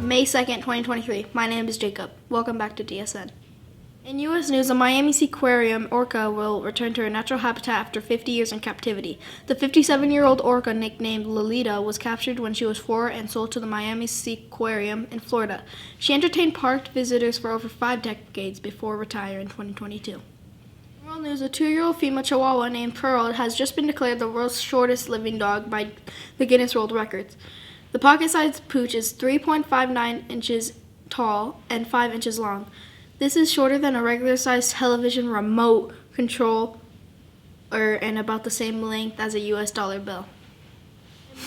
May 2nd, 2023. My name is Jacob. Welcome back to DSN. In U.S. news, a Miami Seaquarium orca will return to her natural habitat after 50 years in captivity. The 57-year-old orca, nicknamed Lolita, was captured when she was 4 and sold to the Miami Seaquarium in Florida. She entertained park visitors for over 5 decades before retiring in 2022. In world news, a 2-year-old female Chihuahua named Pearl has just been declared the world's shortest living dog by the Guinness World Records. The pocket-sized pooch is 3.59 inches tall and 5 inches long. This is shorter than a regular-sized television remote control and about the same length as a U.S. dollar bill.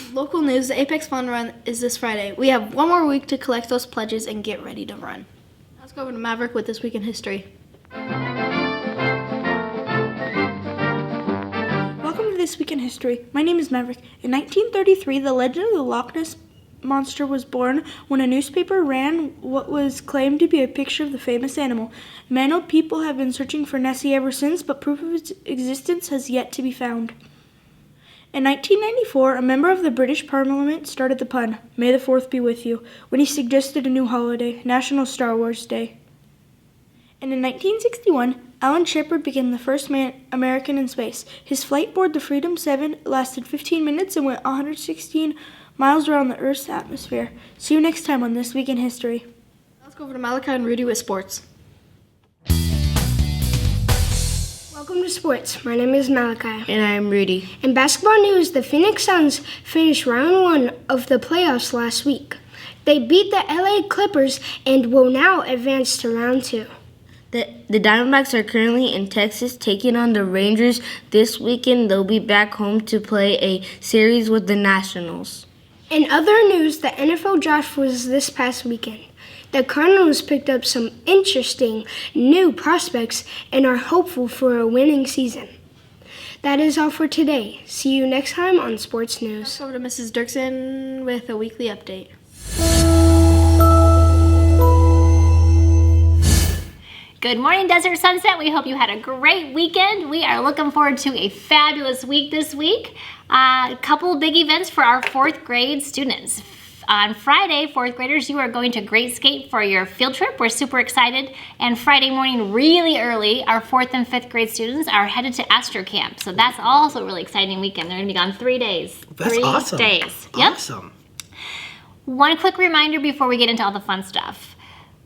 In local news, the Apex Fun Run is this Friday. We have one more week to collect those pledges and get ready to run. Let's go over to Maverick with This Week in History. Welcome to This Week in History. My name is Maverick. In 1933, the legend of the Loch Ness Monster was born when a newspaper ran what was claimed to be a picture of the famous animal. Many people have been searching for Nessie ever since, but proof of its existence has yet to be found. In 1994, a member of the British Parliament started the pun, "May the 4th be with you," when he suggested a new holiday, National Star Wars Day. And in 1961, Alan Shepard became the first American in space. His flight aboard the Freedom 7 lasted 15 minutes and went 116 miles around the Earth's atmosphere. See you next time on This Week in History. Let's go over to Malachi and Rudy with sports. Welcome to sports. My name is Malachi. And I'm Rudy. In basketball news, the Phoenix Suns finished round 1 of the playoffs last week. They beat the LA Clippers and will now advance to round 2. The Diamondbacks are currently in Texas taking on the Rangers. This weekend, they'll be back home to play a series with the Nationals. In other news, the NFL draft was this past weekend. The Cardinals picked up some interesting new prospects and are hopeful for a winning season. That is all for today. See you next time on Sports News. Let's go over to Mrs. Dirksen with a weekly update. Good morning, Desert Sunset. We hope you had a great weekend. We are looking forward to a fabulous week this week. A couple big events for our 4th grade students. On Friday, 4th graders, you are going to Great Skate for your field trip. We're super excited. And Friday morning, really early, our 4th and 5th grade students are headed to Astro Camp. So that's also a really exciting weekend. They're going to be gone 3 days. That's 3 awesome. days. Yep. Awesome. One quick reminder before we get into all the fun stuff.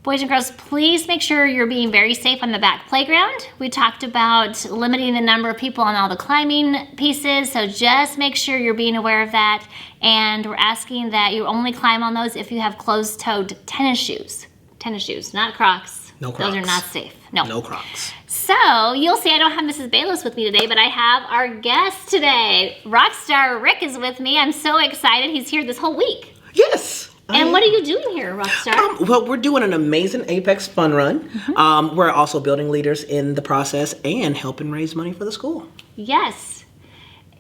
Boys and girls, please make sure you're being very safe on the back playground. We talked about limiting the number of people on all the climbing pieces, so just make sure you're being aware of that. And we're asking that you only climb on those if you have closed-toed tennis shoes. Tennis shoes, not Crocs. No Crocs. Those are not safe. No. No Crocs. So, you'll see I don't have Mrs. Bayless with me today, but I have our guest today. Rockstar Rick is with me. I'm so excited. He's here this whole week. Yes. And what are you doing here, Rockstar? Well, we're doing an amazing Apex Fun Run. Mm-hmm. We're also building leaders in the process and helping raise money for the school. Yes.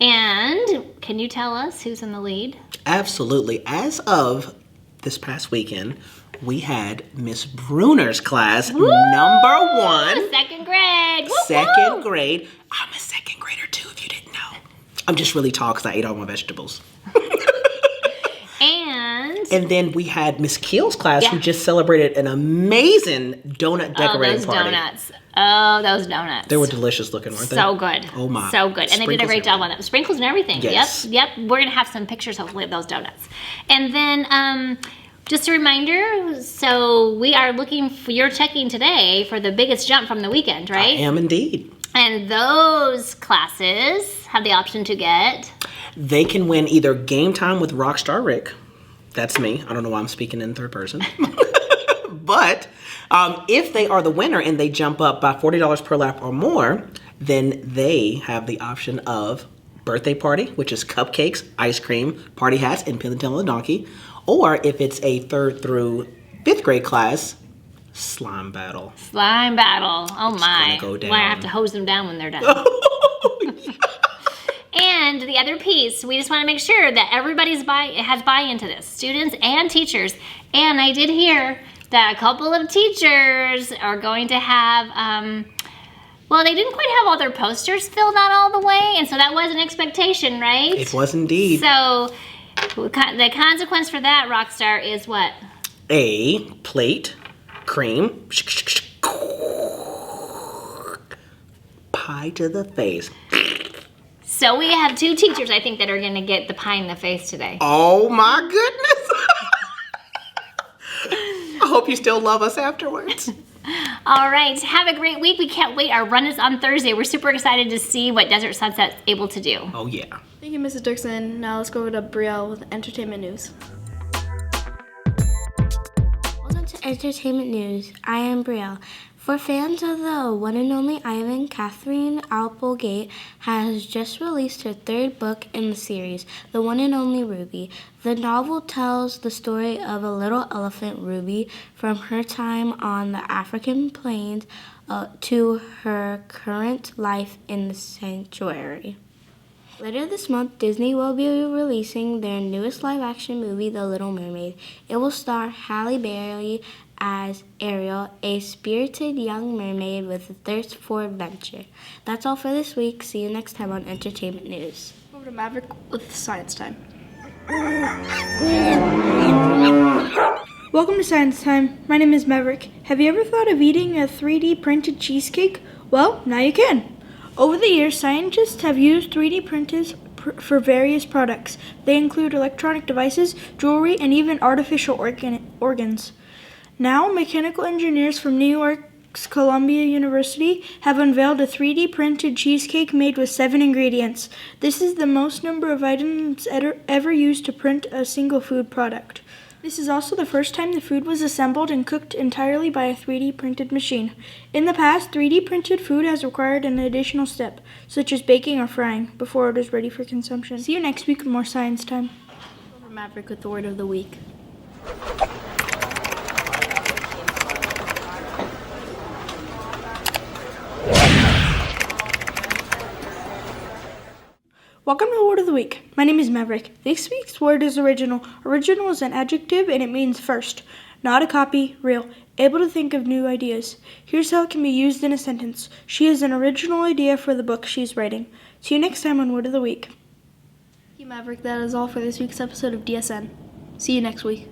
And can you tell us who's in the lead? Absolutely. As of this past weekend, we had Miss Bruner's class, Woo! number 1. 2nd grade. Woo-hoo! 2nd grade. I'm a 2nd grader too, if you didn't know. I'm just really tall because I ate all my vegetables. And then we had Miss Keel's class, who just celebrated an amazing donut decorating party. Those donuts. They were delicious looking, weren't they? So good. Oh my. So good. And they did a great job on that. Sprinkles and everything. Yes. Yep. We're going to have some pictures, hopefully, of those donuts. And then just a reminder, so we are looking for, you're checking today for the biggest jump from the weekend, right? I am indeed. And those classes have the option to get? They can win either Game Time with Rockstar Rick. That's me. I don't know why I'm speaking in third person. But if they are the winner and they jump up by $40 per lap or more, then they have the option of birthday party, which is cupcakes, ice cream, party hats, and Pin the Tail on the Donkey. Or if it's a 3rd through 5th grade class, slime battle. Slime battle. Oh my. Go down. Well, I have to hose them down when they're done. And the other piece, we just want to make sure that everybody's has buy-in to this, students and teachers. And I did hear that a couple of teachers are going to have, well, they didn't quite have all their posters filled out all the way, and so that was an expectation, right? It was indeed. So the consequence for that, Rockstar, is what? A plate, cream, pie to the face. So we have 2 teachers, I think, that are going to get the pie in the face today. Oh my goodness. I hope you still love us afterwards. All right, have a great week. We can't wait. Our run is on Thursday. We're super excited to see what Desert Sunset's able to do. Oh yeah. Thank you, Mrs. Dirksen. Now let's go over to Brielle with entertainment news. Welcome to Entertainment News. I am Brielle. For fans of the one and only Ivan, Catherine Applegate has just released her 3rd book in the series, The One and Only Ruby. The novel tells the story of a little elephant, Ruby, from her time on the African plains to her current life in the sanctuary. Later this month, Disney will be releasing their newest live-action movie, The Little Mermaid. It will star Halle Berry as Ariel, a spirited young mermaid with a thirst for adventure. That's all for this week. See you next time on Entertainment News. Over to Maverick with Science Time. Welcome to Science Time. My name is Maverick. Have you ever thought of eating a 3D printed cheesecake? Well, now you can. Over the years, scientists have used 3D printers for various products. They include electronic devices, jewelry, and even artificial organs. Now, mechanical engineers from New York's Columbia University have unveiled a 3D printed cheesecake made with 7 ingredients. This is the most number of items ever used to print a single food product. This is also the first time the food was assembled and cooked entirely by a 3D printed machine. In the past, 3D printed food has required an additional step, such as baking or frying, before it is ready for consumption. See you next week with more Science Time. Over to Maverick with the word of the week. Welcome to the Word of the Week. My name is Maverick. This week's word is original. Original is an adjective and it means first. Not a copy, real. Able to think of new ideas. Here's how it can be used in a sentence. She has an original idea for the book she's writing. See you next time on Word of the Week. Thank you, Maverick. That is all for this week's episode of DSN. See you next week.